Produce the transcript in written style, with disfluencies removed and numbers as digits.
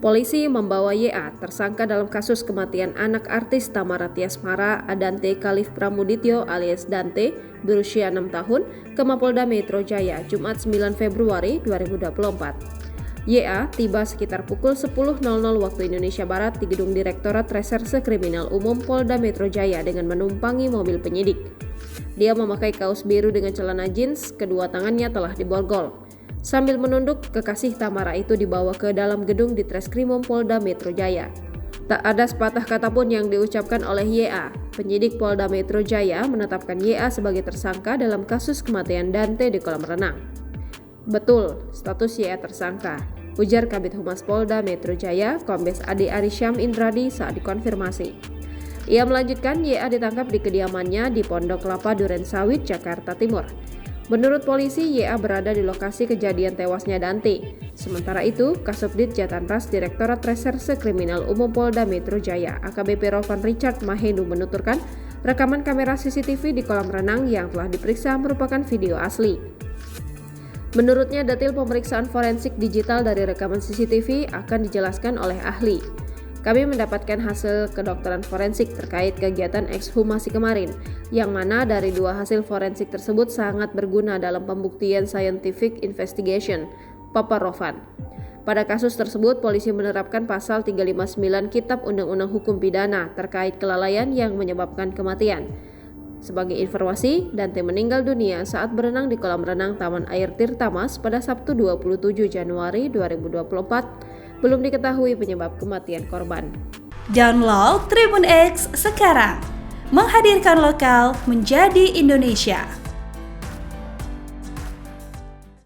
Polisi membawa YA, tersangka dalam kasus kematian anak artis Tamara Tiasmara Adante Khalif Pramudityo alias Dante berusia 6 tahun ke Mapolda Metro Jaya Jumat 9 Februari 2024. YA tiba sekitar pukul 10.00 waktu Indonesia Barat di Gedung Direktorat Reserse Kriminal Umum Polda Metro Jaya dengan menumpangi mobil penyidik. Dia memakai kaos biru dengan celana jeans, kedua tangannya telah diborgol. Sambil menunduk, kekasih Tamara itu dibawa ke dalam gedung di Treskrimum Polda Metro Jaya. Tak ada sepatah kata pun yang diucapkan oleh YA. Penyidik Polda Metro Jaya menetapkan YA sebagai tersangka dalam kasus kematian Dante di kolam renang. Betul, status YA tersangka, ujar Kabid Humas Polda Metro Jaya, Kombes Ade Arisyam Indradi saat dikonfirmasi. Ia melanjutkan YA ditangkap di kediamannya di Pondok Kelapa Durensawit, Jakarta Timur. Menurut polisi, YA berada di lokasi kejadian tewasnya Dante. Sementara itu, Kasubdit Jatanras Direktorat Reserse Kriminal Umum Polda Metro Jaya, AKBP Rovan Richard Mahendu menuturkan, rekaman kamera CCTV di kolam renang yang telah diperiksa merupakan video asli. Menurutnya, detail pemeriksaan forensik digital dari rekaman CCTV akan dijelaskan oleh ahli. Kami mendapatkan hasil kedokteran forensik terkait kegiatan ekshumasi kemarin, yang mana dari dua hasil forensik tersebut sangat berguna dalam pembuktian scientific investigation, Papa Rovan. Pada kasus tersebut, polisi menerapkan pasal 359 Kitab Undang-Undang Hukum Pidana terkait kelalaian yang menyebabkan kematian. Sebagai informasi, Dante meninggal dunia saat berenang di kolam renang Taman Air Tirtamas pada Sabtu 27 Januari 2024. Belum diketahui penyebab kematian korban. Download Tribun X sekarang, menghadirkan lokal menjadi Indonesia.